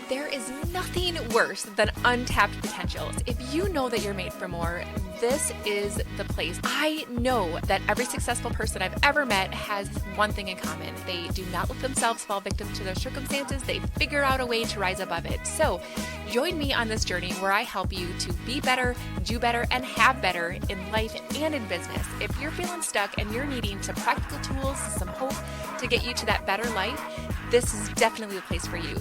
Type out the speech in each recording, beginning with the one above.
There is nothing worse than untapped potentials. If you know that you're made for more, this is the place. I know that every successful person I've ever met has one thing in common. They do not let themselves fall victim to their circumstances. They figure out a way to rise above it. So join me on this journey where I help you to be better, do better, and have better in life and in business. If you're feeling stuck and you're needing some practical tools, some hope to get you to that better life, this is definitely the place for you.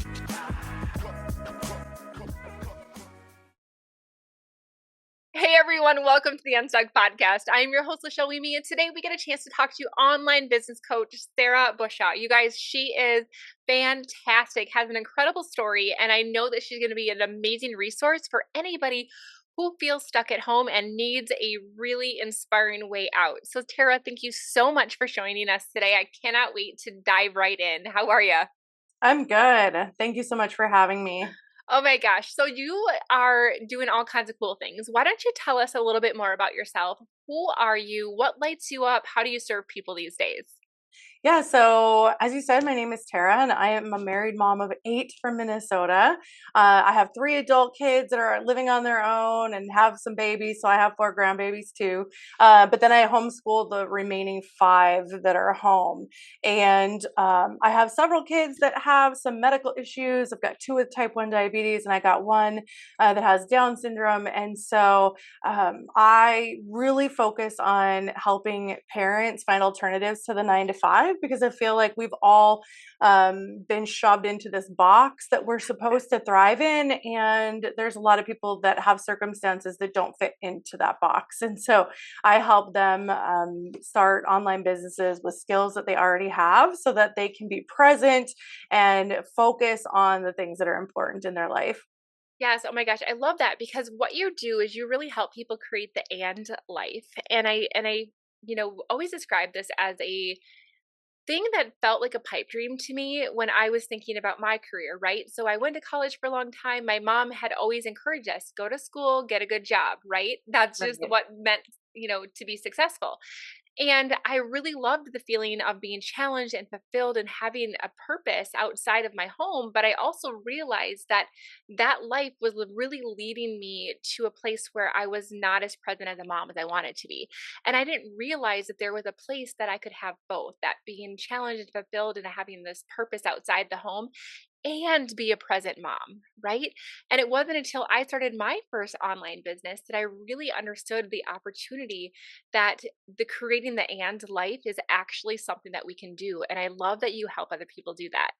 Hey everyone, welcome to the Unstuck Podcast. I am your host, Lachelle Weemy, and today we get a chance to talk to online business coach, Tara Bushaw. You guys, she is fantastic, has an incredible story, and I know that she's going to be an amazing resource for anybody who feels stuck at home and needs a really inspiring way out. So Tara, thank you so much for joining us today. I cannot wait to dive right in. How are you? I'm good. Thank you so much for having me. Oh my gosh. So you are doing all kinds of cool things. Why don't you tell us a little bit more about yourself? Who are you? What lights you up? How do you serve people these days? Yeah, so as you said, my name is Tara, and I am a married mom of 8 from Minnesota. I have 3 adult kids that are living on their own and have some babies, so I have 4 grandbabies too. But then I homeschool the remaining 5 that are home. And I have several kids that have some medical issues. I've got 2 with type 1 diabetes, and I got 1 that has Down syndrome. And so I really focus on helping parents find alternatives to the 9 to 5 because I feel like we've all been shoved into this box that we're supposed to thrive in. And there's a lot of people that have circumstances that don't fit into that box. And so I help them start online businesses with skills that they already have so that they can be present and focus on the things that are important in their life. Yes. Oh my gosh. I love that because what you do is you really help people create the and life. And I always describe this as a thing that felt like a pipe dream to me when I was thinking about my career, right? So I went to college for a long time. My mom had always encouraged us, go to school, get a good job, right? That's just Right. what meant, to be successful. And I really loved the feeling of being challenged and fulfilled and having a purpose outside of my home. But I also realized that that life was really leading me to a place where I was not as present as a mom as I wanted to be. And I didn't realize that there was a place that I could have both, that being challenged and fulfilled and having this purpose outside the home and be a present mom, right? And it wasn't until I started my first online business that I really understood the opportunity that the creating the and life is actually something that we can do. And I love that you help other people do that.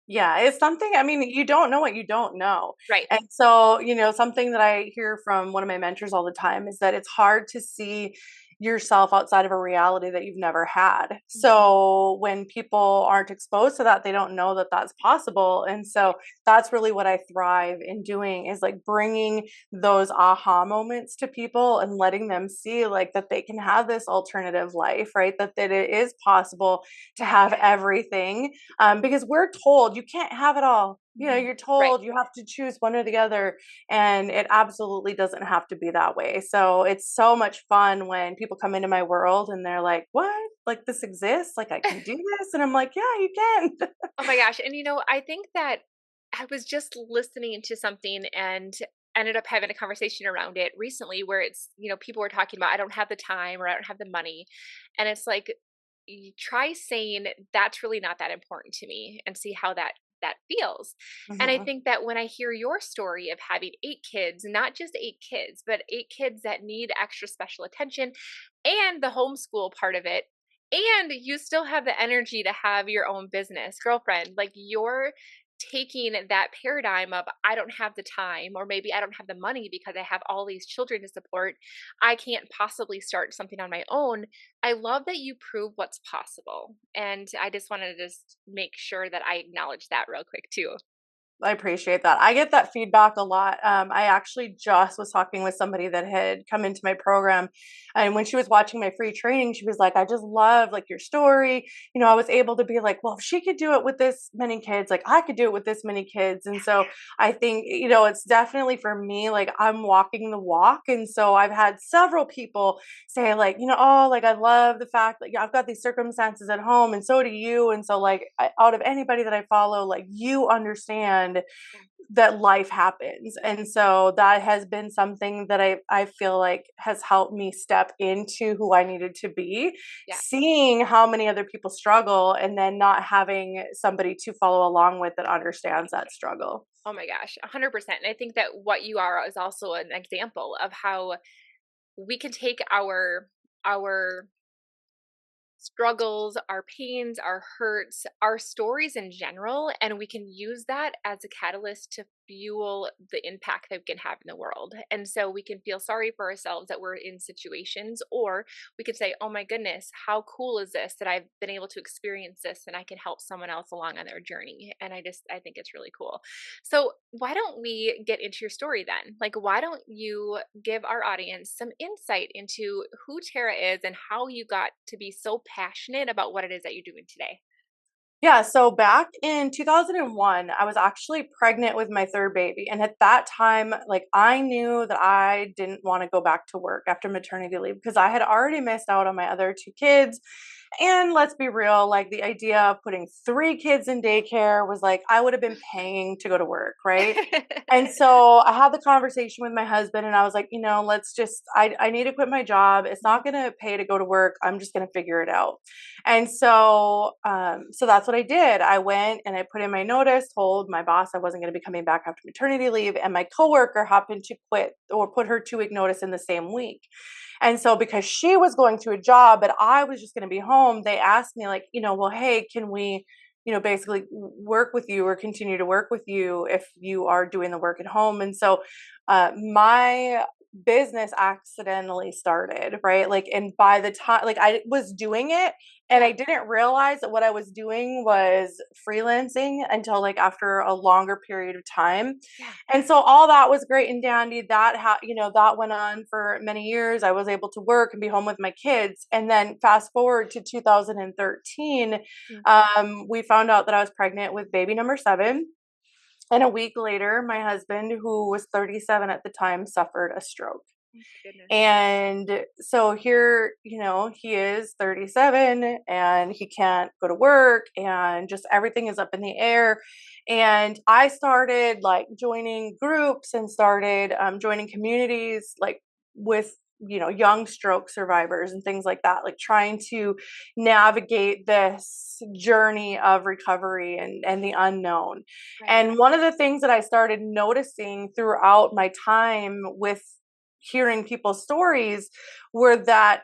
Yeah, it's something, I mean, you don't know what you don't know. Right. And so, something that I hear from one of my mentors all the time is that it's hard to see yourself outside of a reality that you've never had. Mhm. So, when people aren't exposed to that, they don't know that that's possible. And so, that's really what I thrive in doing is like bringing those aha moments to people and letting them see like that they can have this alternative life, right? That it is possible to have everything because we're told you can't have it all. Mhm. You're Right. told you have to choose one or the other, and it absolutely doesn't have to be that way. So it's so much fun when people come into my world and they're like, "What? Like this exists? Like I can do this?" And I'm like, "Yeah, you can." Oh my gosh. And I think that I was just listening to something and ended up having a conversation around it recently where people were talking about, I don't have the time or I don't have the money. And it's like, you try saying that's really not that important to me and see how that feels. And I Mhm. think that when I hear your story of having 8 kids, not just 8 kids, but 8 kids that need extra special attention and the homeschool part of it, and you still have the energy to have your own business, girlfriend, like you're taking that paradigm of I don't have the time or maybe I don't have the money because I have all these children to support. I can't possibly start something on my own. I love that you prove what's possible. And I just wanted to just make sure that I acknowledge that real quick too. I appreciate that. I get that feedback a lot. I actually just was talking with somebody that had come into my program, and when she was watching my free training, she was like, "I just love like your story." I was able to be like, "Well, if she could do it with this many kids, like I could do it with this many kids." And so I think it's definitely for me like I'm walking the walk, and so I've had several people say like, "Oh, like I love the fact that I've got these circumstances at home, and so do you." And so like out of anybody that I follow, like you understand that life happens. And so that has been something that I feel like has helped me step into who I needed to be, Yeah. seeing how many other people struggle and then not having somebody to follow along with that understands that struggle. Oh my gosh, 100%. And I think that what you are is also an example of how we can take our struggles, our pains, our hurts, our stories in general, and we can use that as a catalyst to fuel the impact that we can have in the world. And so we can feel sorry for ourselves that we're in situations, or we could say, oh my goodness, how cool is this that I've been able to experience this and I can help someone else along on their journey. And I think it's really cool. So, why don't we get into your story then? Like, why don't you give our audience some insight into who Tara is and how you got to be so passionate about what it is that you're doing today? Yeah, so back in 2001, I was actually pregnant with my third baby. And at that time, like I knew that I didn't want to go back to work after maternity leave because I had already missed out on my other two kids. And let's be real, like the idea of putting three kids in daycare was like, I would have been paying to go to work, right? And so I had the conversation with my husband and I was like, let's just, I need to quit my job. It's not going to pay to go to work. I'm just going to figure it out. And so that's what I did. I went and I put in my notice, told my boss I wasn't going to be coming back after maternity leave. And my coworker happened to quit or put her 2-week notice in the same week. And so because she was going to a job, but I was just going to be home, they asked me like, well, hey, can we, basically work with you or continue to work with you if you are doing the work at home. And so my business accidentally started, right? Like, and by the time, like, I was doing it and Yeah, I didn't realize that what I was doing was freelancing until like after a longer period of time. yeah, And so all that was great and dandy. That went on for many years. I was able to work and be home with my kids. And then fast forward to 2013, mm, we found out that I was pregnant with baby number 7. And a week later, my husband, who was 37 at the time, suffered a stroke. oh my goodness. And so here, he is 37 and he can't go to work and just everything is up in the air. And I started like joining groups and started joining communities like with, young stroke survivors and things like that, like trying to navigate this journey of recovery and the unknown. Right. And one of the things that I started noticing throughout my time with hearing people's stories were that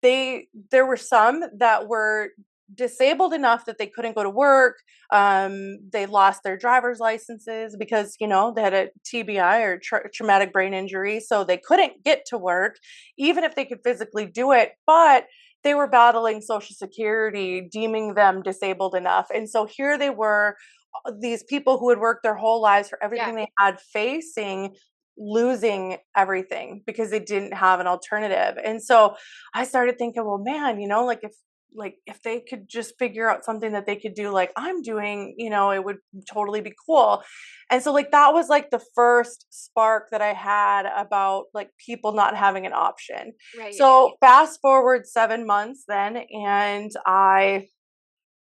there were some that were disabled enough that they couldn't go to work. They lost their driver's licenses because they had a TBI or traumatic brain injury, so they couldn't get to work, even if they could physically do it. But they were battling Social Security, deeming them disabled enough, and so here they were, these people who had worked their whole lives for Yeah. everything they had facing losing everything because they didn't have an alternative. And so I started thinking, well, man, like if they could just figure out something that they could do like I'm doing, it would totally be cool. And so like that was like the first spark that I had about like people not having an option. Right. So fast forward 7 months then, and I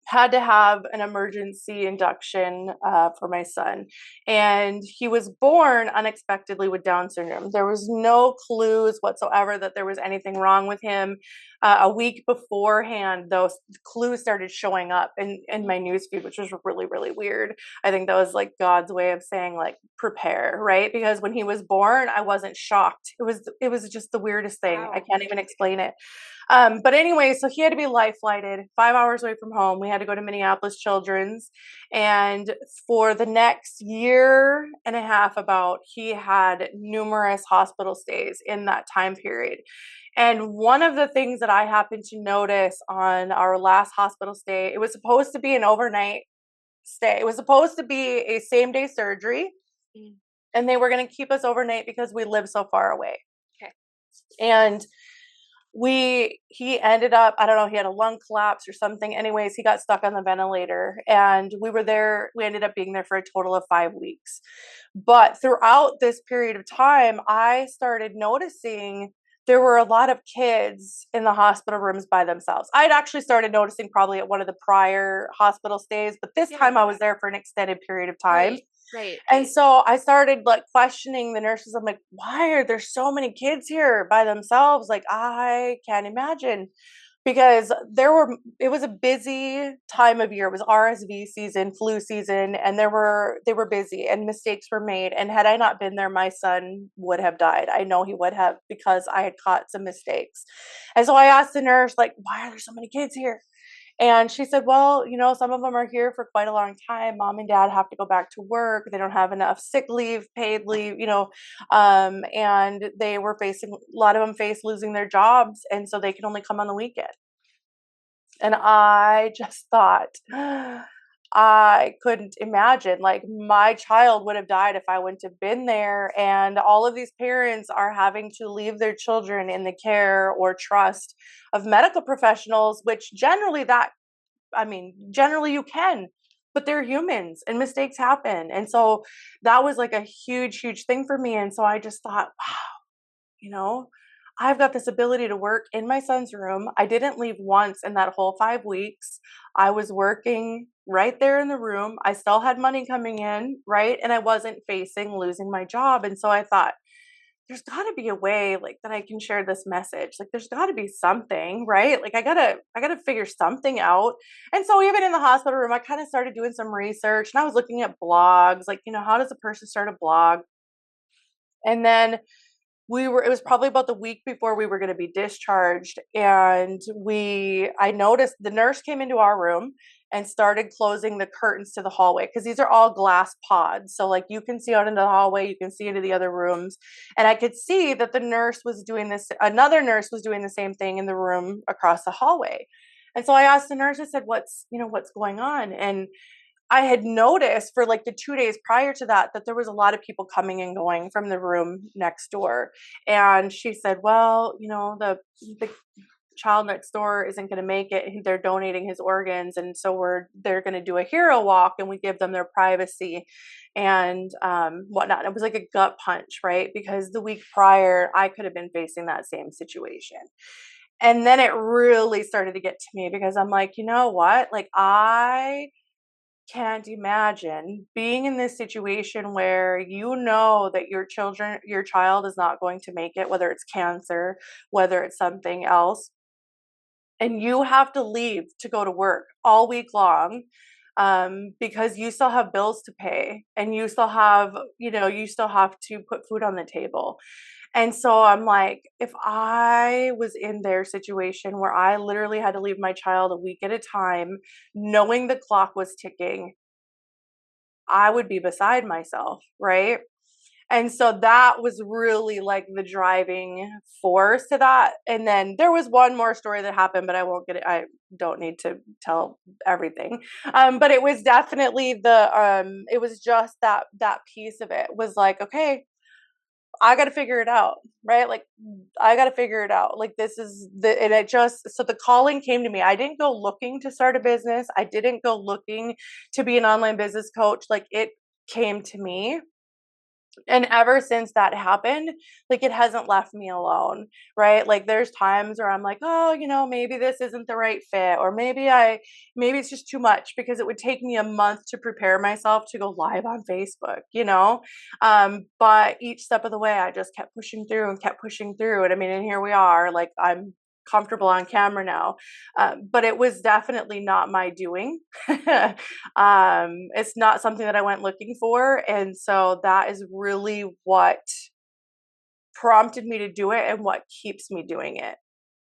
had to have an emergency induction for my son. And he was born unexpectedly with Down syndrome. There was no clues whatsoever that there was anything wrong with him. A week beforehand, those clues started showing up in Mm, my newsfeed, which was really, really weird. I think that was like God's way of saying like prepare, right? Because when he was born, I wasn't shocked. It was just the weirdest thing. I wow. can't even explain it. But anyway, so he had to be life flighted 5 hours away from home. We had to go to Minneapolis Children's. And for the next year and a half, about, he had numerous hospital stays in that time period. And one of the things that I happened to notice on our last hospital stay, it was supposed to be an overnight stay. It was supposed to be a same day surgery, Mm, and they were going to keep us overnight because we live so far away. okay. And he ended up, I don't know, he had a lung collapse or something. Anyways, he got stuck on the ventilator and we ended up being there for a total of 5 weeks. But throughout this period of time, I started noticing there were a lot of kids in the hospital rooms by themselves. I'd actually started noticing probably at one of the prior hospital stays, but this Yeah. time I was there for an extended period of time. Right. Right, And right. so I started like questioning the nurses. I'm like, why are there so many kids here by themselves? Like, I can't imagine, because it was a busy time of year. It was RSV season, flu season, and they were busy and mistakes were made. And had I not been there, my son would have died. I know he would have, because I had caught some mistakes. And so I asked the nurse, like, why are there so many kids here? And she said, well, some of them are here for quite a long time. Mom and dad have to go back to work. They don't have enough sick leave, paid leave, and they were facing, a lot of them face losing their jobs. And so they can only come on the weekend. And I just thought, I couldn't imagine. Like, my child would have died if I wouldn't have been there. And all of these parents are having to leave their children in the care or trust of medical professionals, which generally you can, but they're humans and mistakes happen. And so that was like a huge, huge thing for me. And so I just thought, you know, I've got this ability to work in my son's room. I didn't leave once in that whole 5 weeks. I was working right there in the room. I still had money coming in, right? And I wasn't facing losing my job. And so I thought, there's got to be a way like that I can share this message. Like, there's got to be something, right? Like, I got to figure something out. And so even in the hospital room, I kind of started doing some research, and I was looking at blogs, like, how does a person start a blog? And then it was probably about the week before we were going to be discharged, and I noticed the nurse came into our room and started closing the curtains to the hallway, because these are all glass pods, so like you can see out into the hallway, you can see into the other rooms. And I could see that another nurse was doing the same thing in the room across the hallway. And so I asked the nurse, I said, what's going on? And I had noticed for like the 2 days prior to that, that there was a lot of people coming and going from the room next door. And she said, well, the child next door isn't going to make it. They're donating his organs. And so they're going to do a hero walk, and we give them their privacy and whatnot. It was like a gut punch, right? Because the week prior, I could have been facing that same situation. And then it really started to get to me, because I'm like, you know what? Like, I can't imagine being in this situation where that your child is not going to make it, whether it's cancer, whether it's something else, and you have to leave to go to work all week long, because you still have bills to pay, and you still have to put food on the table. And so I'm like, if I was in their situation where I literally had to leave my child a week at a time, knowing the clock was ticking, I would be beside myself, right? And so that was really like the driving force to that. And then there was one more story that happened, but I don't need to tell everything. But it was definitely it was just that piece of it was like, okay, I got to figure it out, right? Like, I got to figure it out. Like, and so the calling came to me. I didn't go looking to start a business. I didn't go looking to be an online business coach. Like, it came to me. And ever since that happened, like, it hasn't left me alone, right? Like, there's times where I'm like, oh, maybe this isn't the right fit, or maybe it's just too much, because it would take me a month to prepare myself to go live on Facebook. But each step of the way, I just kept pushing through and kept pushing through. And I mean, and here we are, like, I'm comfortable on camera now. But it was definitely not my doing. It's not something that I went looking for. And so that is really what prompted me to do it, and what keeps me doing it.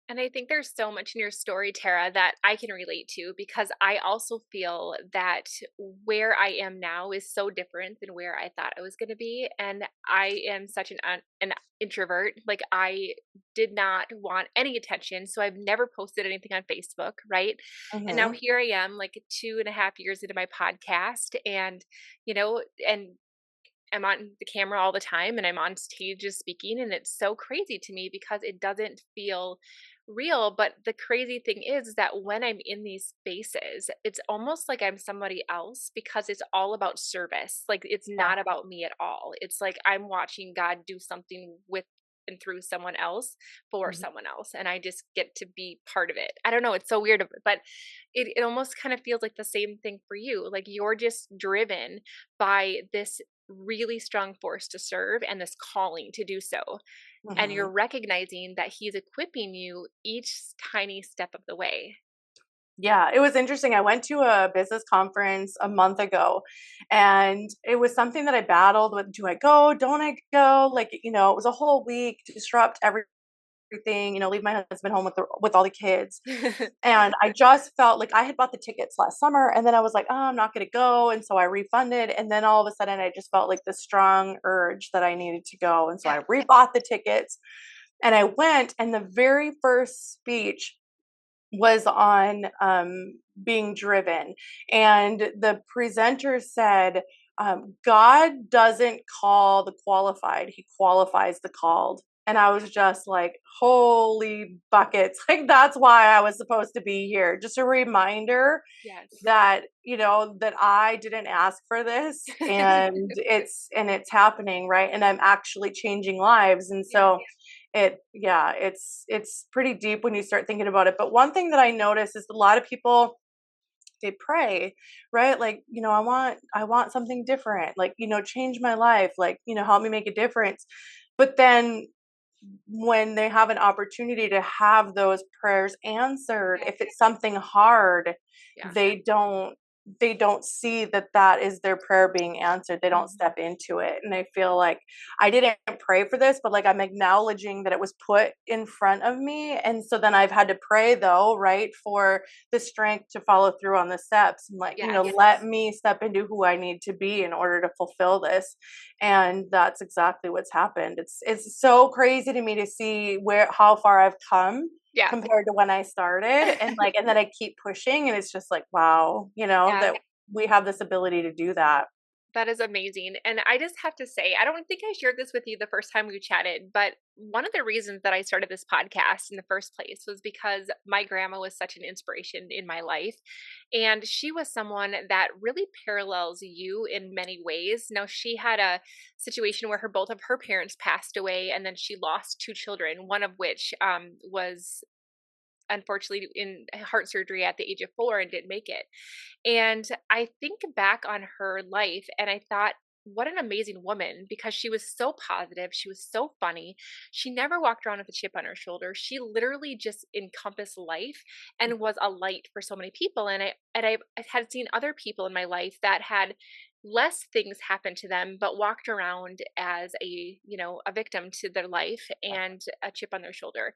And I think there's so much in your story, Tara, that I can relate to, because I also feel that where I am now is so different than where I thought I was going to be. And I am such an introvert. Like, I did not want any attention. So I've never posted anything on Facebook. Right. And now Hmm. here I am, like 2.5 years into my podcast. And I'm on the camera all the time, and I'm on stages speaking, and it's so crazy to me because it doesn't feel real. But the crazy thing is that when I'm in these spaces, it's almost like I'm somebody else, because it's all about service. Like, it's Yeah. not about me at all. It's like I'm watching God do something with and through someone else for Mhm. someone else. And I just get to be part of it. I don't know. It's so weird, but it almost kind of feels like the same thing for you. Like you're just driven by this really strong force to serve and this calling to do so. And you're Mhm. recognizing that he's equipping you each tiny step of the way. Yeah, it was interesting. I went to a business conference a month ago, and it was something that I battled with. Do I go? Don't I go? Like, it was a whole week to disrupt everything, leave my husband home with all the kids. And I just felt like I had bought the tickets last summer, and then I was like, oh, I'm not going to go. And so I refunded. And then all of a sudden, I just felt like this strong urge that I needed to go. And so Yeah. I rebought the tickets and I went. And the very first speech was on being driven. And the presenter said, God doesn't call the qualified, he qualifies the called. And I was just like, holy buckets. Like, that's why I was supposed to be here. Just a reminder Yes. that, that I didn't ask for this and it's happening, right? And I'm actually changing lives. And Yes. so it's pretty deep when you start thinking about it. But one thing that I notice is a lot of people, they pray, right? Like, I want something different, like, change my life, like, help me make a difference. But then when they have an opportunity to have those prayers answered, Yeah. if it's something hard, Yeah. they don't see that that is their prayer being answered. They don't Mhm. step into it. And I feel like I didn't pray for this, but like I'm acknowledging that it was put in front of me. And so then I've had to pray though, right, for the strength to follow through on the steps and like, Yes. let me step into who I need to be in order to fulfill this. And that's exactly what's happened. It's so crazy to me to see how far I've come Yeah. compared to when I started, and then I keep pushing, and it's just like, wow, Yeah. that we have this ability to do that. That is amazing. And I just have to say, I don't think I shared this with you the first time we chatted, but one of the reasons that I started this podcast in the first place was because my grandma was such an inspiration in my life. And she was someone that really parallels you in many ways. Now, she had a situation where both of her parents passed away, and then she lost two children, one of which was unfortunately in heart surgery at the age of 4 and didn't make it. And I think back on her life and I thought, what an amazing woman because she was so positive. She was so funny. She never walked around with a chip on her shoulder. She literally just encompassed life and was a light for so many people. And I had seen other people in my life that had less things happen to them but walked around as a victim to their life and a chip on their shoulder.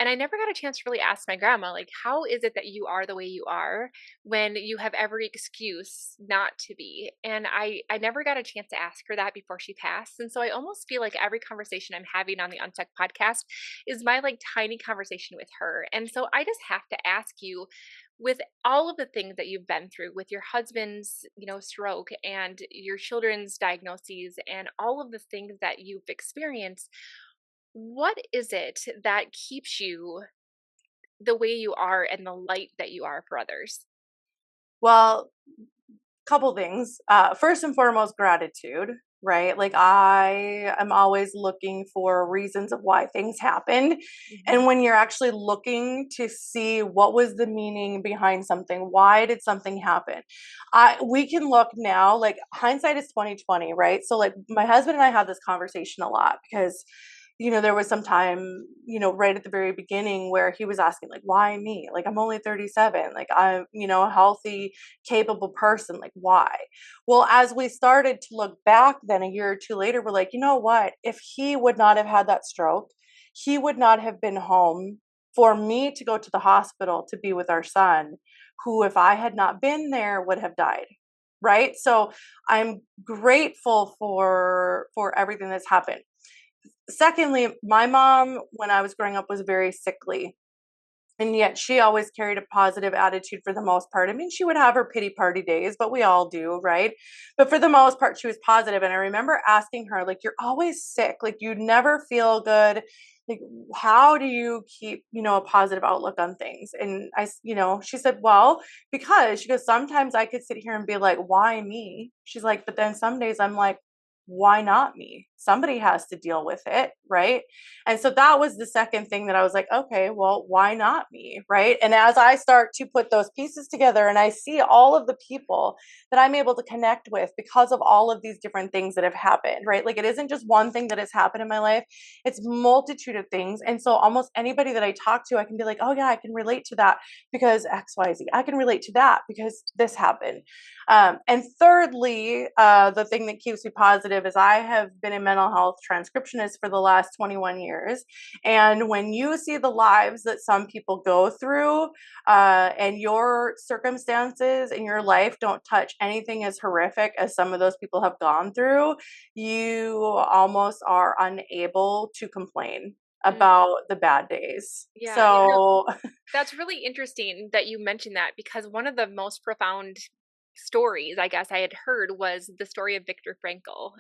And I never got a chance to really ask my grandma, like, how is it that you are the way you are when you have every excuse not to be? And I never got a chance to ask her that before she passed. And so I almost feel like every conversation I'm having on the Unstuck podcast is my like tiny conversation with her. And so I just have to ask you, with all of the things that you've been through with your husband's stroke and your children's diagnoses and all of the things that you've experienced, what is it that keeps you the way you are and the light that you are for others? Well, couple things. First and foremost, gratitude, right? Like I am always looking for reasons of why things happened. Mhm. And when you're actually looking to see what was the meaning behind something, why did something happen? We can look now, like hindsight is 2020, right? So like my husband and I had this conversation a lot because there was some time, right at the very beginning where he was asking, like, why me? Like, I'm only 37. Like, I'm, a healthy, capable person. Like, why? Well, as we started to look back then a year or two later, we're like, you know what? If he would not have had that stroke, he would not have been home for me to go to the hospital to be with our son, who, if I had not been there, would have died. Right. So I'm grateful for everything that's happened. Secondly, my mom, when I was growing up, was very sickly. And yet she always carried a positive attitude for the most part. I mean, she would have her pity party days, but we all do, right? But for the most part, she was positive. And I remember asking her, like, you're always sick. Like, you never feel good. Like, how do you keep, a positive outlook on things? And she said, well, because she goes, sometimes I could sit here and be like, why me? She's like, but then some days I'm like, why not me? Somebody has to deal with it, right? And so that was the second thing that I was like, okay, well, why not me, right? And as I start to put those pieces together and I see all of the people that I'm able to connect with because of all of these different things that have happened, right? Like it isn't just one thing that has happened in my life, it's multitude of things. And so almost anybody that I talk to, I can be like, oh yeah, I can relate to that because XYZ. I can relate to that because this happened. And thirdly, the thing that keeps me positive is I have been a mental health transcriptionist for the last 21 years. And when you see the lives that some people go through, and your circumstances in your life don't touch anything as horrific as some of those people have gone through, you almost are unable to complain Mm, about the bad days. yeah, So that's really interesting that you mentioned that because one of the most profound stories I guess I had heard was the story of Viktor Frankl.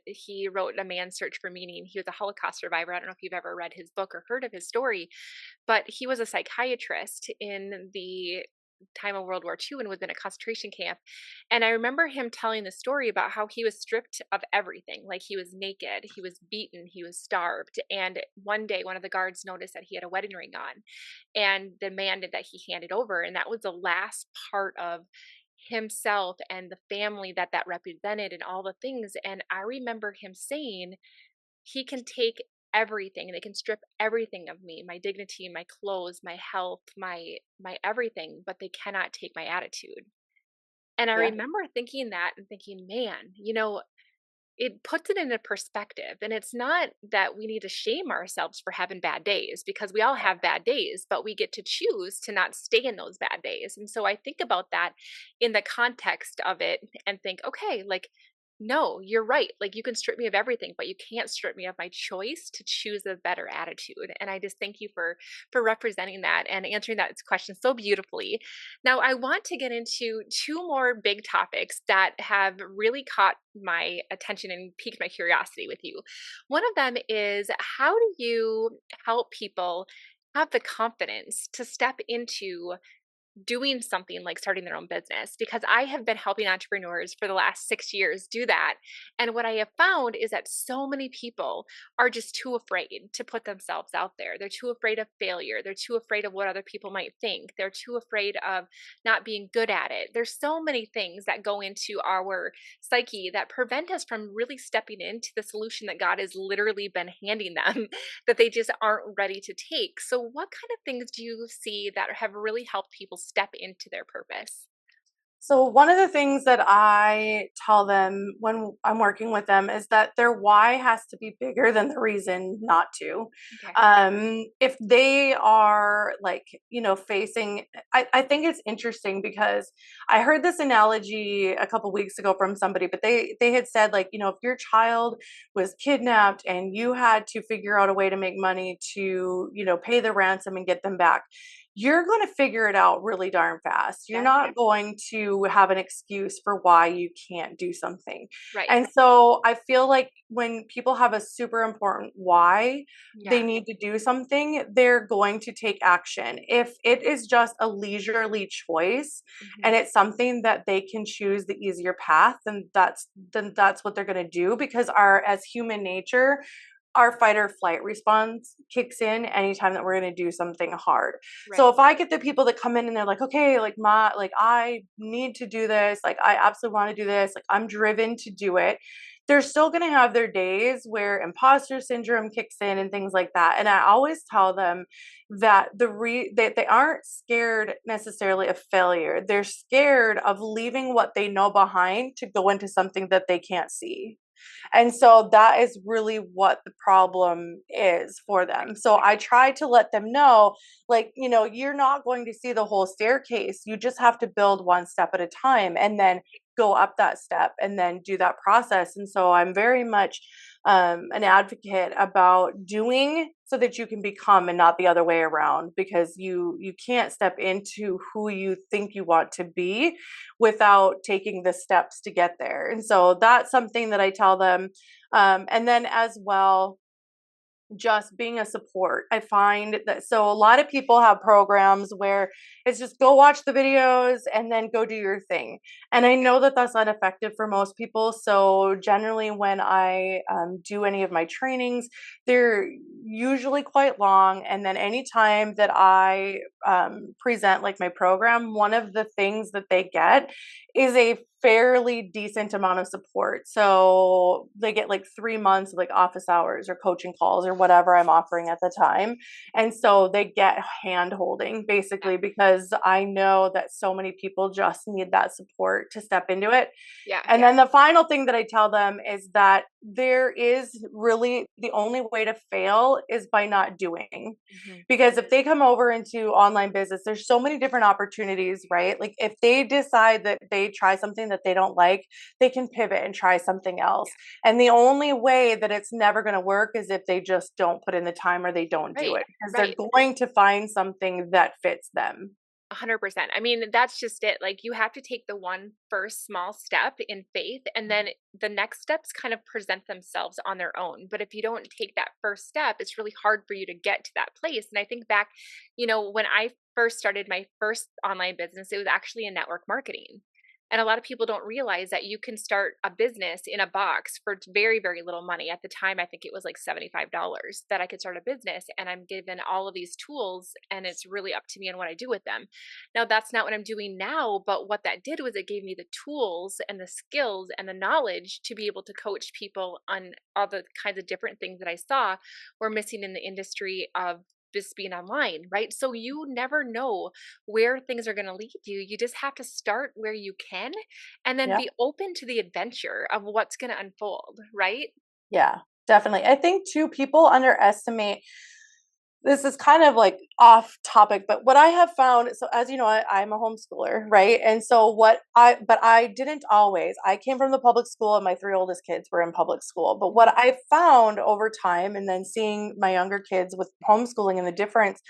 He wrote A Man's Search for Meaning. He was a Holocaust survivor. I don't know if you've ever read his book or heard of his story, but he was a psychiatrist in the time of World War II and was in a concentration camp. And I remember him telling the story about how he was stripped of everything. Like he was naked, he was beaten, he was starved. And one day, one of the guards noticed that he had a wedding ring on and demanded that he hand it over. And that was the last part of himself and the family that that represented and all the things. And I remember him saying, he can take everything. They can strip everything of me, my dignity, my clothes, my health, my everything, but they cannot take my attitude. And I yeah. remember thinking that and thinking, man, it puts it into perspective. And it's not that we need to shame ourselves for having bad days because we all have bad days, but we get to choose to not stay in those bad days. And so I think about that in the context of it and think, okay, like, no, you're right. Like you can strip me of everything, but you can't strip me of my choice to choose a better attitude. And I just thank you for representing that and answering that question so beautifully. Now, I want to get into two more big topics that have really caught my attention and piqued my curiosity with you. One of them is how do you help people have the confidence to step into doing something like starting their own business because I have been helping entrepreneurs for the last 6 years do that. And what I have found is that so many people are just too afraid to put themselves out there. They're too afraid of failure. They're too afraid of what other people might think. They're too afraid of not being good at it. There's so many things that go into our psyche that prevent us from really stepping into the solution that God has literally been handing them that they just aren't ready to take. So, what kind of things do you see that have really helped people step into their purpose? So one of the things that I tell them when I'm working with them is that their why has to be bigger than the reason not to. Okay. If they are like, facing, I think it's interesting because I heard this analogy a couple weeks ago from somebody, but they had said like, if your child was kidnapped and you had to figure out a way to make money to, pay the ransom and get them back, you're going to figure it out really darn fast. You're Yeah. not going to have an excuse for why you can't do something. Right. And so I feel like when people have a super important why they Yeah. need to do something, they're going to take action. If it is just a leisurely choice Hmm. and it's something that they can choose the easier path, then that's what they're going to do because our as human nature, our fight or flight response kicks in anytime that we're going to do something hard. So Right. if I get the people that come in and they're like, okay, like I need to do this, like I absolutely want to do this, like I'm driven to do it. They're still going to have their days where imposter syndrome kicks in and things like that. And I always tell them that they aren't scared necessarily of failure. They're scared of leaving what they know behind to go into something that they can't see. And so that is really what the problem is for Right. them. So I try to let them know, like, you're not going to see the whole staircase. You just have to build one step at a time and then go up that step and then do that process. And so I'm very much an advocate about doing so that you can become and not the other way around because you can't step into who you think you want to be without taking the steps to get there. And so that's something that I tell them. And then as well, just being a support. I find that so a lot of people have programs where it's just go watch the videos and then go do your thing. And I know that that's not effective for most people. So generally, when I do any of my trainings, they're usually quite long. And then anytime that I present like my program, one of the things that they get is a fairly decent amount of support. So they get like 3 months of like office hours or coaching calls or whatever I'm offering at the time. And so they get hand holding Yeah. basically because I know that so many people just need that support to step into it. Yeah. And Yeah. then the final thing that I tell them is that there is really the only way to fail is by not doing. Hmm. Because if they come over into online business, there's so many different opportunities, right? Like if they decide that they try something that they don't like, they can pivot and try something else. And the only way that it's never going to work is if they just don't put in the time or they don't do Right. it because they're Right. going to find something that fits them. 100%. I mean, that's just it. Like, you have to take the one first small step in faith, and then the next steps kind of present themselves on their own. But if you don't take that first step, it's really hard for you to get to that place. And I think back, when I first started my first online business, it was actually in network marketing. And a lot of people don't realize that you can start a business in a box for very, very little money. At the time, I think it was like $75 that I could start a business. And I'm given all of these tools, and it's really up to me on what I do with them. Now, that's not what I'm doing now, but what that did was it gave me the tools and the skills and the knowledge to be able to coach people on all the kinds of different things that I saw were missing in the industry of just being online, right? So you never know where things are going to lead you. You just have to start where you can and then Yeah. be open to the adventure of what's going to unfold, right? Yeah, definitely. I think too, people underestimate this is kind of like off topic, but what I have found, so as you know, I'm a homeschooler, right? And so but I didn't always. I came from the public school, and my three oldest kids were in public school. But what Mhm. I found over time, and then seeing my younger kids with homeschooling and the difference,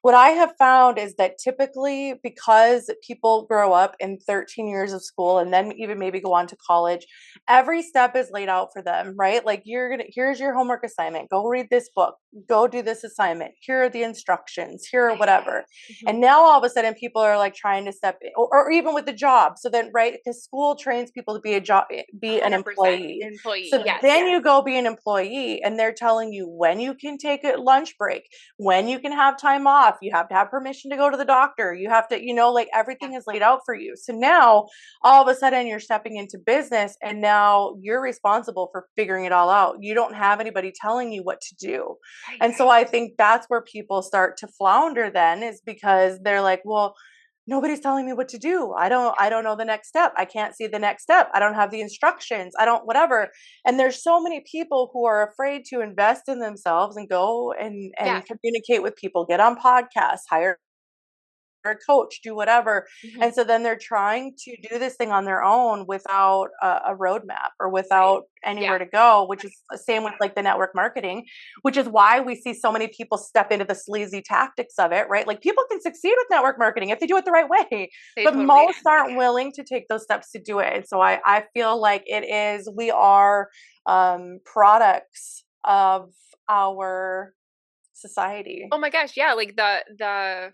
what I have found is that typically because people grow up in 13 years of school and then even maybe go on to college, every step is laid out for them, right? Like here's your homework assignment. Go read this book, go do this assignment. Here are the instructions. Here are Right. whatever. Mhm. And now all of a sudden people are like trying to step in, or even with the job. So then, right, because school trains people to be a job, be an 100% employee. employee. So Yes. then you go be an employee and they're telling you when you can take a lunch break, when you can have time off. You have to have permission to go to the doctor. You have to, like Yeah. everything is laid out for you. So now all of a sudden you're stepping into business and now you're responsible for figuring it all out. You don't have anybody telling you what to do. Right. And so I think that's where people start to flounder then is because they're like, well, nobody's telling me what to do. I don't know the next step. I can't see the next step. I don't have the instructions. I don't whatever. And there's so many people who are afraid to invest in themselves and go Yeah. and communicate with people, get on podcasts, hire a coach, do whatever. Mhm. And so then they're trying to do this thing on their own without a roadmap or Right. without anywhere Yeah. to go, which is the same with like the network marketing, which is why we see so many people step into the sleazy tactics of it, right? Like people can succeed with network marketing if they do it the right way, They but totally most can. aren't willing to take those steps to do it. And so I feel like we are products of our society. Oh my gosh, yeah, like the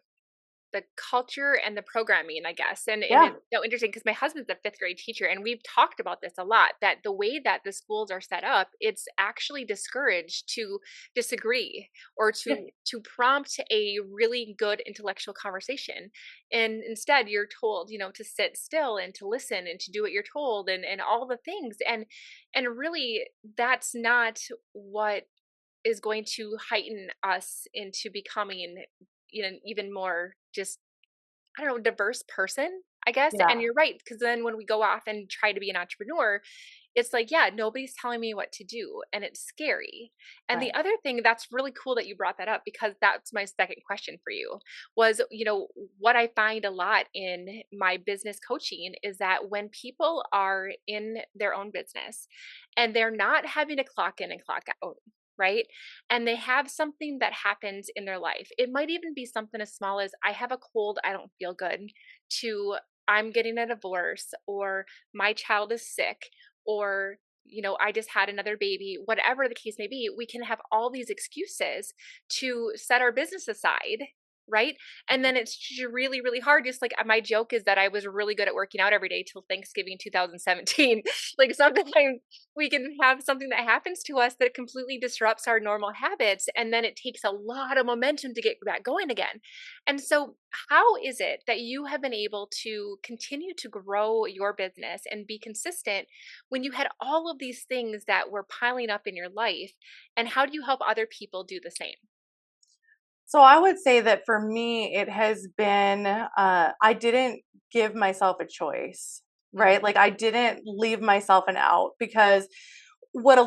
culture and the programming, I guess. And Yeah. it's so interesting because my husband's a fifth grade teacher, and we've talked about this a lot. That the way that the schools are set up, it's actually discouraged to disagree or Yeah. to prompt a really good intellectual conversation. And instead, you're told, to sit still and to listen and to do what you're told and all the things. And really, that's not what is going to heighten us into becoming even more just, I don't know, diverse person, I guess. And Yeah. you're right, because then when we go off and try to be an entrepreneur, it's like, yeah, nobody's telling me what to do, and it's scary. And the Right. other thing that's really cool that you brought that up, because that's my second question for you, was, what I find a lot in my business coaching is that when people are in their own business and they're not having to clock in and clock out, right? And they have something that happens in their life. It might even be something as small as I have a cold, I don't feel good, to I'm getting a divorce, or my child is sick, or I just had another baby, whatever the case may be, we can have all these excuses to set our business aside. Right. And then it's really, really hard. Just like my joke is that I was really good at working out every day till Thanksgiving 2017. Like sometimes we can have something that happens to us that completely disrupts our normal habits. And then it takes a lot of momentum to get back going again. And so, how is it that you have been able to continue to grow your business and be consistent when you had all of these things that were piling up in your life? And how do you help other people do the same? So I would say that for me, it has been, I didn't give myself a choice, right? Mhm. Like I didn't leave myself an out because what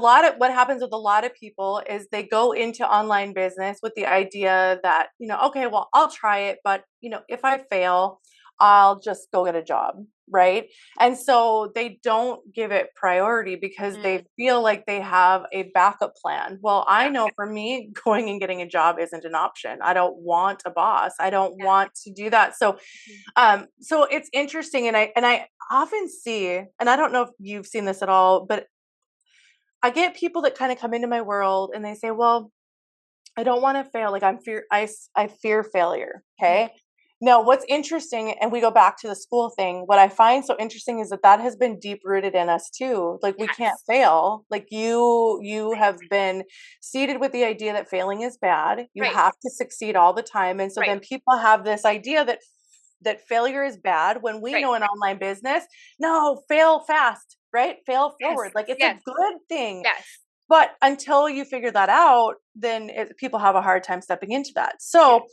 happens with a lot of people is they go into online business with the idea that, okay, well, I'll try it, but if I fail, I'll just go get a job, right? And so they don't give it priority because Mm, they feel like they have a backup plan. Well, I yeah, know for me, going and getting a job isn't an option. I don't want a boss. I don't yeah. want to do that. So Mhm. so it's interesting, and I often see, and I don't know if you've seen this at all, but I get people that kind of come into my world and they say, "Well, I don't want to fail. Like I fear failure." Mhm. Okay. Now, what's interesting, and we go back to the school thing, what I find so interesting is that that has been deep rooted in us too. Like we can't Yes. fail. Like you have been seeded with the idea that failing is bad. You Right. have to succeed all the time. And so Right. then people have this idea that failure is bad when we Right. know in online business, no, fail fast, right? Fail forward. Yes. Like it's a Yes. good thing. Yes. But until you figure that out, then people have a hard time stepping into that. Yes. So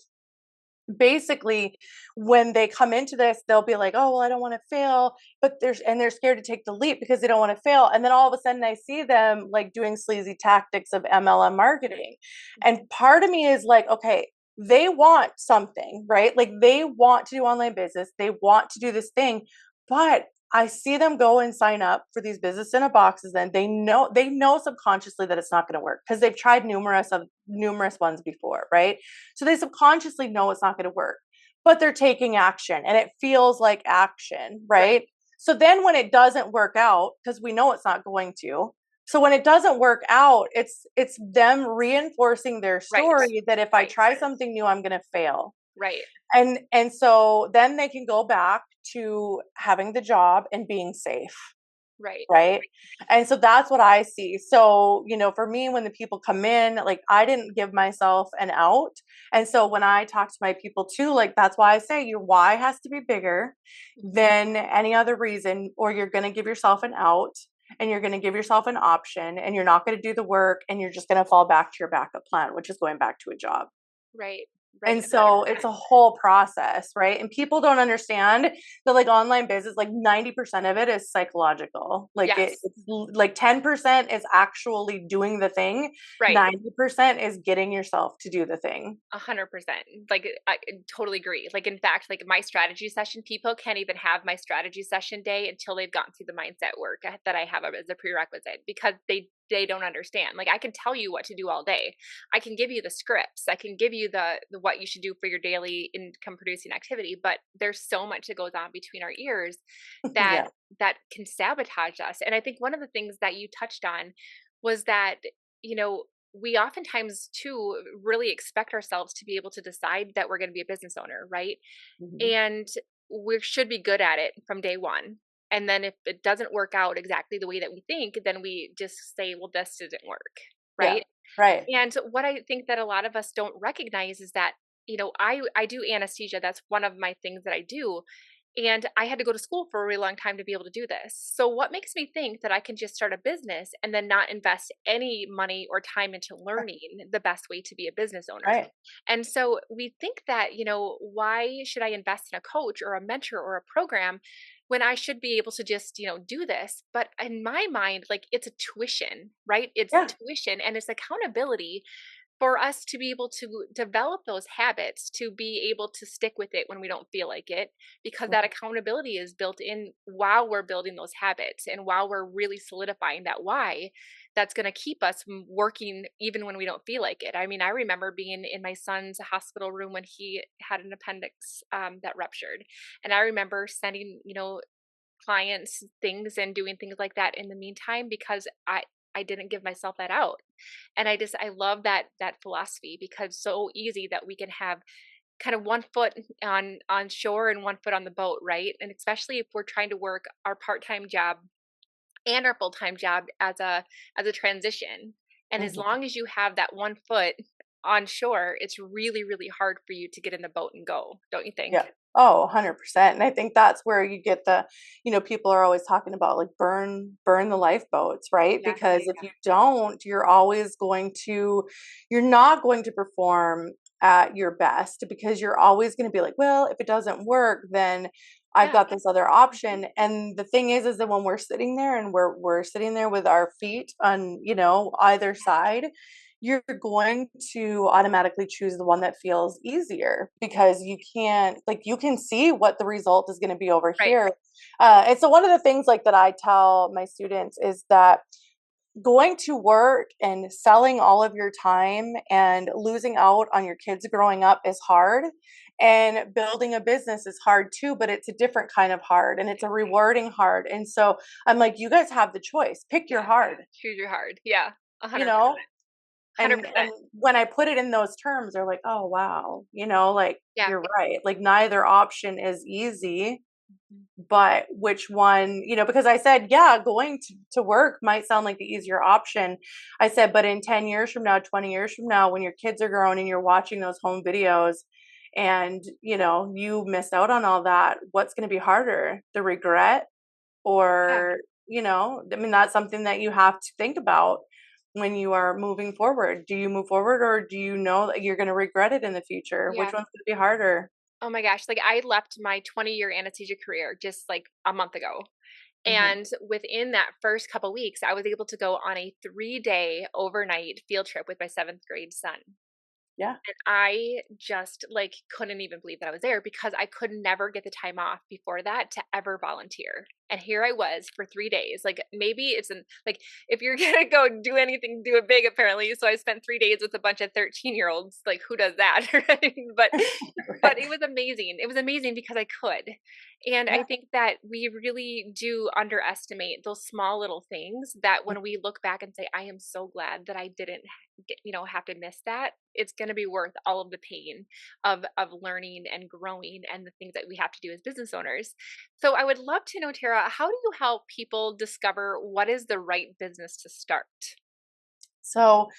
basically, when they come into this, they'll be like, "Oh, well, I don't want to fail," but they're scared to take the leap because they don't want to fail. And then all of a sudden, I see them like doing sleazy tactics of MLM marketing, and part of me is like, okay. They want something, right? Like they want to do online business. They want to do this thing, but I see them go and sign up for these business in a boxes, and they know subconsciously that it's not going to work because they've tried numerous ones before, right? So they subconsciously know it's not going to work, but they're taking action and it feels like action, Right. right? So then when it doesn't work out, because we know it's not going to, so when it doesn't work out, it's them reinforcing their Right. story that if I Right. try something new, I'm going to fail. Right. And so then they can go back to having the job and being safe, Right. right? And so that's what I see. So, for me, when the people come in, like I didn't give myself an out. And so when I talk to my people too, like that's why I say your why has to be bigger Mhm. than any other reason, or you're going to give yourself an out and you're going to give yourself an option and you're not going to do the work and you're just going to fall back to your backup plan, which is going back to a job. Right. And Right. so it's 100%. a whole process, right? And people don't understand that like online business, like 90% of it is psychological. Like Yes. like 10% is actually doing the thing. Right. 90% is getting yourself to do the thing. 100%. Like, I totally agree. Like, in fact, like my strategy session, people can't even have my strategy session day until they've gotten through the mindset work that I have as a prerequisite because they don't understand. Like, I can tell you what to do all day. I can give you the scripts. I can give you the what you should do for your daily income producing activity, but there's so much that goes on between our ears that Yeah. that can sabotage us. And I think one of the things that you touched on was that, you know, we oftentimes too really expect ourselves to be able to decide that we're going to be a business owner, right? Mhm. And we should be good at it from day one. And then if it doesn't work out exactly the way that we think, then we just say, well, this didn't work, Yeah. right? Right. And what I think that a lot of us don't recognize is that, I do anesthesia. That's one of my things that I do. And I had to go to school for a really long time to be able to do this. So what makes me think that I can just start a business and then not invest any money or time into learning the best way to be a business owner? Right. And so we think that, why should I invest in a coach or a mentor or a program when I should be able to just, do this? But in my mind, like it's a tuition, right? It's Yeah. tuition and it's accountability for us to be able to develop those habits, to be able to stick with it when we don't feel like it, because that Mhm. accountability is built in while we're building those habits and while we're really solidifying that why, that's going to keep us from working even when we don't feel like it. I mean, I remember being in my son's hospital room when he had an appendix that ruptured. And I remember sending, clients things and doing things like that in the meantime because I didn't give myself that out. And I love that philosophy because it's so easy that we can have kind of one foot on shore and one foot on the boat, right? And especially if we're trying to work our part-time job and our full-time job as a transition. And as Mhm. long as you have that one foot on shore, it's really, really hard for you to get in the boat and go, don't you think? Yeah. Oh, 100%. And I think that's where you get the, people are always talking about like burn the lifeboats, right? Yes. Because if you don't, you're not going to perform at your best because you're always going to be like, well, if it doesn't work, then I've Yeah. got this other Mhm. option. And the thing is that when we're sitting there and we're sitting there with our feet on, either side, you're going to automatically choose the one that feels easier because you can see what the result is going to be over Right. here. And so one of the things like that I tell my students is that going to work and selling all of your time and losing out on your kids growing up is hard, and building a business is hard too, but it's a different kind of hard and it's a rewarding hard. And so I'm like, you guys have the choice, pick your Yeah. hard, Choose your hard. Yeah. you 100%. know. And 100%. when I put it in those terms, they're like, "Oh, wow." Like, Yeah. you're right. Like, neither option is easy, Mhm. but which one, because I said, "Yeah, going to work might sound like the easier option." I said, "But in 10 years from now, 20 years from now, when your kids are grown and you're watching those home videos and, you missed out on all that, what's gonna be harder? The regret Yeah. or, I mean, that's something that you have to think about when you are moving forward. Do you move forward or do you know that you're going to regret it in the future? Which Yeah. one's going to be harder? Oh my gosh, like I left my 20-year anesthesia career just like a month ago. Hmm. And within that first couple weeks, I was able to go on a 3-day overnight field trip with my 7th grade son. Yeah. And I just like couldn't even believe that I was there because I could never get the time off before that to ever volunteer. And here I was for 3 days. Like maybe it's an like if you're gonna go do anything, do it big apparently. So I spent 3 days with a bunch of 13-year-olds. Like who does that? Right? But Right. it was amazing. It was amazing because I could. And I Yeah. think that we really do underestimate those small little things that when we look back and say, I am so glad that I didn't have to miss that, it's going to be worth all of the pain of learning and growing and the things that we have to do as business owners. So I would love to know, Tara, how do you help people discover what is the right business to start? So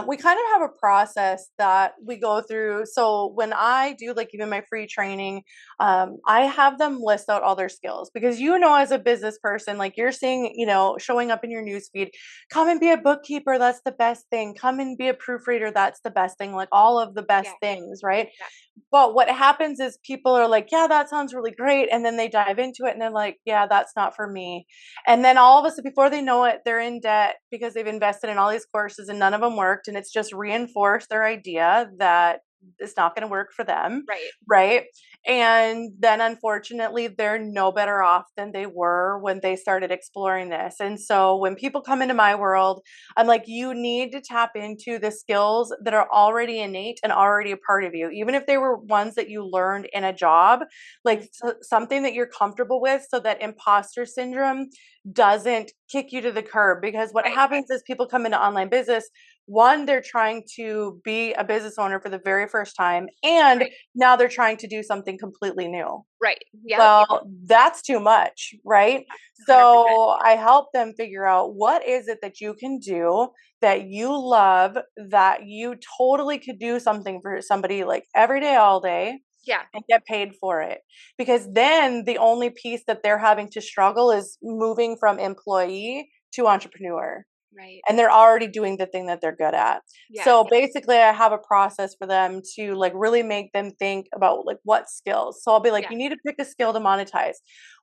we kind of have a process that we go through. So when I do like even my free training, I have them list out all their skills because as a business person, like you're seeing, showing up in your newsfeed, come and be a bookkeeper, that's the best thing. Come and be a proofreader, that's the best thing. Like all of the best Yeah, things, right? yeah, But what happens is people are like, yeah, that sounds really great. And then they dive into it and they're like, yeah, that's not for me. And then all of a sudden, before they know it, they're in debt because they've invested in all these courses and none of them worked. And it's just reinforced their idea that it's not going to work for them. right. Right. And then unfortunately, they're no better off than they were when they started exploring this. And so when people come into my world, I'm like, you need to tap into the skills that are already innate and already a part of you, even if they were ones that you learned in a job, Mm, like something that you're comfortable with so that imposter syndrome doesn't kick you to the curb. Because what right, happens is people come into online business. One, they're trying to be a business owner for the very first time, and right, now they're trying to do something completely new. right. Yep, Well, that's too much, right? 100%. So I help them figure out what is it that you can do that you love, that you totally could do something for somebody like every day, all day, Yeah, and get paid for it. Because then the only piece that they're having to struggle is moving from employee to entrepreneur, right. and they're already doing the thing that they're good at. Yes, So basically I have a process for them to like really make them think about like what skills. So I'll be like, yeah, you need to pick a skill to monetize.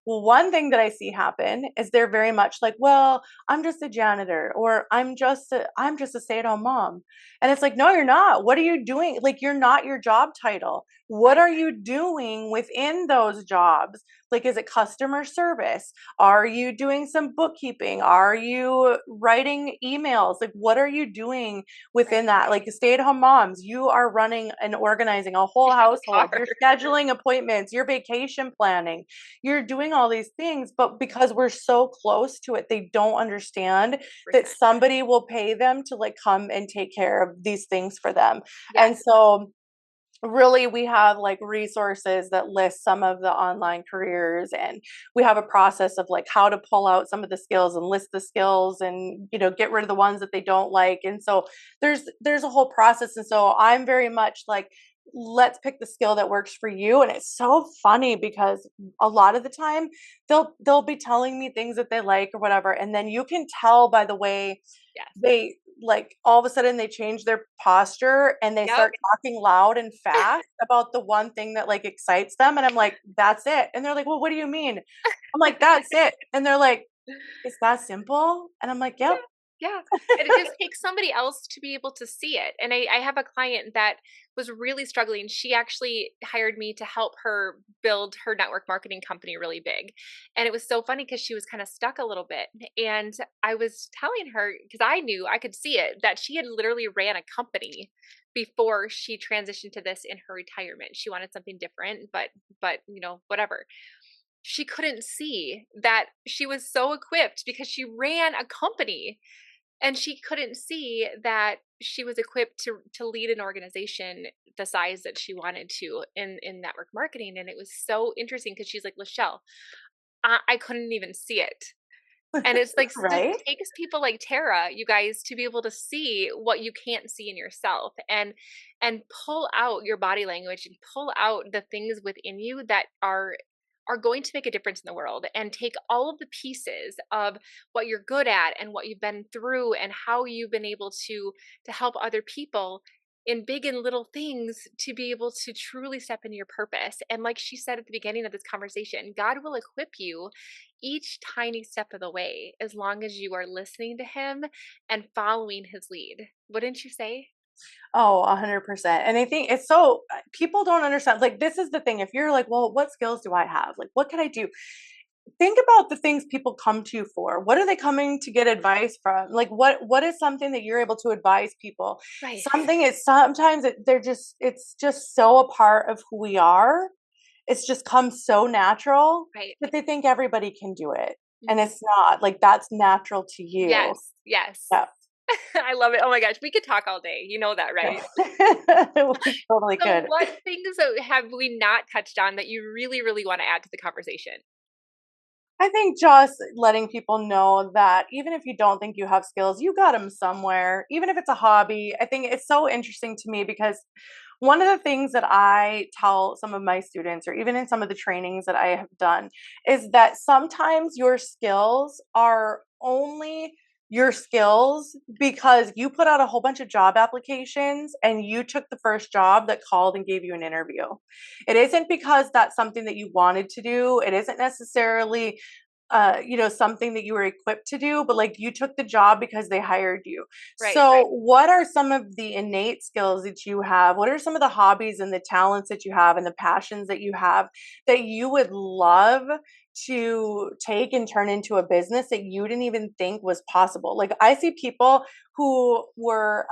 Well, one thing that I see happen is they're very much like, well, I'm just a janitor or I'm just a stay-at-home mom. And it's like, no, you're not. What are you doing? Like you're not your job title. What right, are you doing within those jobs? Like, is it customer service? Are you doing some bookkeeping? Are you writing emails? Like, what are you doing right. within that? Like, stay at home moms, you are running and organizing a whole You household. are. You're scheduling appointments, you're vacation planning, you're doing doing all these things, but because we're so close to it, they don't understand that percent. somebody will pay them to like come and take care of these things for them. And Yes. so really we have like resources that list some of the online careers, and we have a process of like how to pull out some of the skills and list the skills and get rid of the ones that they don't like. And so there's a whole process. And so I'm very much like, let's pick the skill that works for you. And it's so funny because a lot of the time they'll be telling me things that they like or whatever, and then you can tell by the way Yes. they like all of a sudden they change their posture and they Yep. start talking loud and fast about the one thing that like excites them. And I'm like, that's it. And they're like, well, what do you mean? I'm like, that's it. And they're like, it's that simple. And I'm like, Yeah, yep. yeah, and it just takes somebody else to be able to see it, and I have a client that was really struggling. She actually hired me to help her build her network marketing company really big, and it was so funny because she was kinda stuck a little bit, and I was telling her because I knew, I could see it, that she had literally ran a company before she transitioned to this in her retirement. She wanted something different, but, whatever. She couldn't see that she was so equipped because she ran a company, and she couldn't see that she was equipped to lead an organization the size that she wanted to in network marketing. And it was so interesting because she's like, Lachelle, I couldn't even see it. And it's like, just Right. takes people like Tara, you guys, to be able to see what you can't see in yourself, and pull out your body language and pull out the things within you that are going to make a difference in the world, and take all of the pieces of what you're good at and what you've been through and how you've been able to help other people in big and little things to be able to truly step into your purpose. And like she said at the beginning of this conversation, God will equip you each tiny step of the way as long as you are listening to him and following his lead. Wouldn't you say? Oh, 100%. And I think it's so people don't understand. Like, this is the thing. If you're like, well, what skills do I have? Like, what can I do? Think about the things people come to you for. What are they coming to get advice from? Like, what is something that you're able to advise people? Right. Something is sometimes it's just so a part of who we are. It's just comes so natural Right. that they think everybody can do it. And Mhm. it's not like that's natural to you. Yes. Yes. Yeah. I love it. Oh my gosh, we could talk all day. You know that, right? We totally So, could. what things have we not touched on that you really, really want to add to the conversation? I think just letting people know that even if you don't think you have skills, you got them somewhere, even if it's a hobby. I think it's so interesting to me because one of the things that I tell some of my students, or even in some of the trainings that I have done, is that sometimes your skills are only your skills because you put out a whole bunch of job applications and you took the first job that called and gave you an interview. It isn't because that's something that you wanted to do. It isn't necessarily something that you were equipped to do, but like you took the job because they hired you. Right. So, what are some of the innate skills that you have? What are some of the hobbies and the talents that you have and the passions that you have that you would love to take and turn into a business that you didn't even think was possible? Like, I see people who were,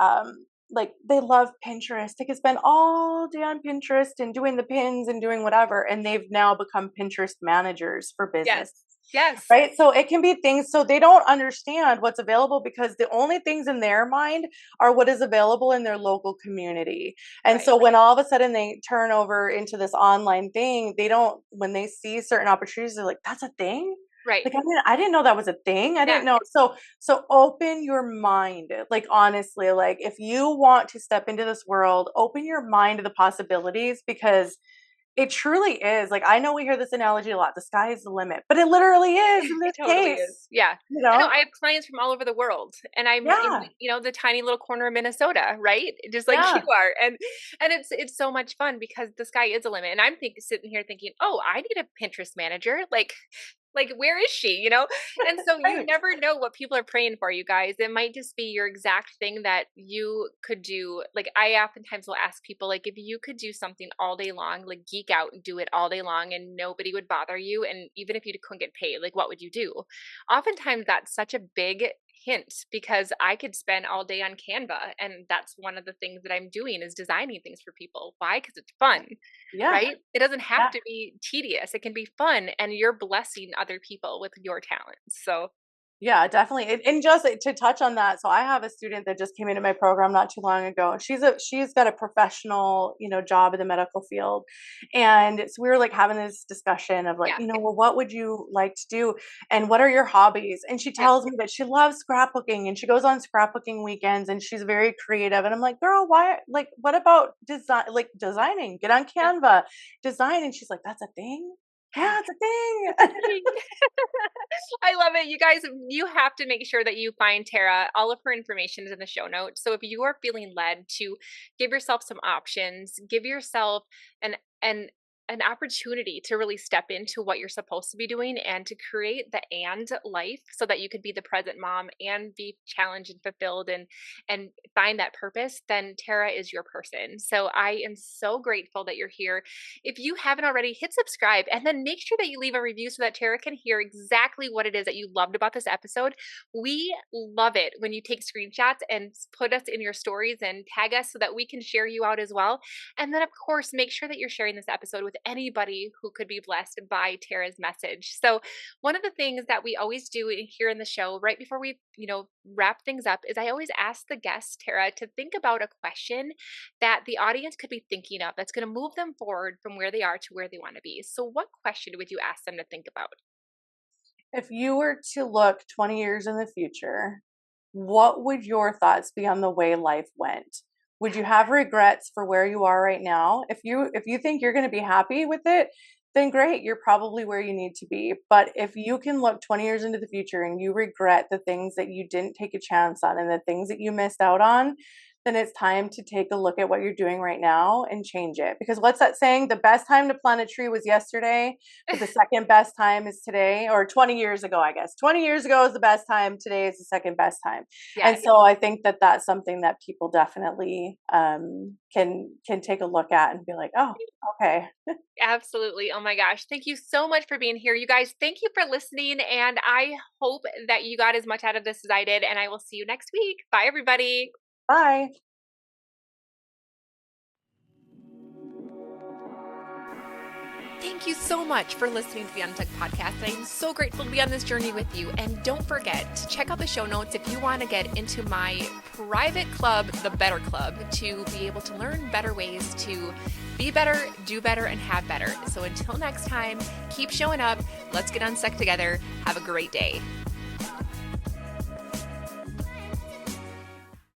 like they love Pinterest. They could spend all day on Pinterest and doing the pins and doing whatever, and they've now become Pinterest managers for business. Yes. Yes. Right? So it can be things so they don't understand what's available because the only things in their mind are what is available in their local community. And Right. so when all of a sudden they turn over into this online thing, they don't when they see certain opportunities, they're like, that's a thing? Right. Like I didn't know that was a thing. I Yeah. didn't know. So open your mind. Like honestly, like if you want to step into this world, open your mind to the possibilities because it truly is. Like, I know we hear this analogy a lot, the sky is the limit, but it literally is in It this totally is. case, Yeah. you I know, know? I have clients from all over the world, and I'm in, Yeah, the tiny little corner of Minnesota, right? Just like you yeah, are. And it's so much fun because the sky is a limit. And I'm sitting here thinking, "Oh, I need a Pinterest manager." Like where is she, and so you right. never know what people are praying for, you guys. It might just be your exact thing that you could do. Like, I oftentimes will ask people, like, if you could do something all day long, like geek out and do it all day long and nobody would bother you, and even if you couldn't get paid, like, what would you do? Oftentimes that's such a big hint because I could spend all day on Canva, and that's one of the things that I'm doing is designing things for people. Why? Because it's fun, Yeah. right? It doesn't have Yeah. to be tedious. It can be fun, and you're blessing other people with your talents. So, Yeah, definitely. And just to touch on that, so I have a student that just came into my program not too long ago. She's got a professional, job in the medical field. And so we were like having this discussion of like, yeah, well, what would you like to do? And what are your hobbies? And she yeah, tells me that she loves scrapbooking and she goes on scrapbooking weekends and she's very creative. And I'm like, girl, why what about designing? Get on yeah, Canva, design. And she's like, that's a thing? yeah. Yeah, it's a thing. It's a thing. I love it. You guys, you have to make sure that you find Tara. All of her information is in the show notes. So if you are feeling led to give yourself some options, give yourself an an an opportunity to really step into what you're supposed to be doing and to create the and life so that you could be the present mom and be challenged and fulfilled and find that purpose, then Tara is your person. So I am so grateful that you're here. If you haven't already, hit subscribe and then make sure that you leave a review so that Tara can hear exactly what it is that you loved about this episode. We love it when you take screenshots and put us in your stories and tag us so that we can share you out as well. And then, of course, make sure that you're sharing this episode with anybody who could be blessed by Tara's message. So, one of the things that we always do here in the show, right before we, wrap things up, is I always ask the guest, Tara, to think about a question that the audience could be thinking of that's going to move them forward from where they are to where they want to be. So, what question would you ask them to think about? If you were to look 20 years in the future, what would your thoughts be on the way life went? Would you have regrets for where you are right now? If you think you're going to be happy with it, then great, you're probably where you need to be. But if you can look 20 years into the future and you regret the things that you didn't take a chance on and the things that you missed out on, then it's time to take a look at what you're doing right now and change it. Because what's that saying? The best time to plant a tree was yesterday, but the second best time is today, or 20 years ago, I guess. 20 years ago is the best time. Today is the second best time. And Yes. so I think that that's something that people definitely can take a look at and be like, oh, okay. Absolutely. Oh my gosh. Thank you so much for being here. You guys, thank you for listening. And I hope that you got as much out of this as I did. And I will see you next week. Bye, everybody. Bye. Thank you so much for listening to the Untucked podcast. I'm so grateful to be on this journey with you. And don't forget to check out the show notes if you want to get into my private club, the Better Club, to be able to learn better ways to be better, do better, and have better. So until next time, keep showing up. Let's get unstuck together. Have a great day.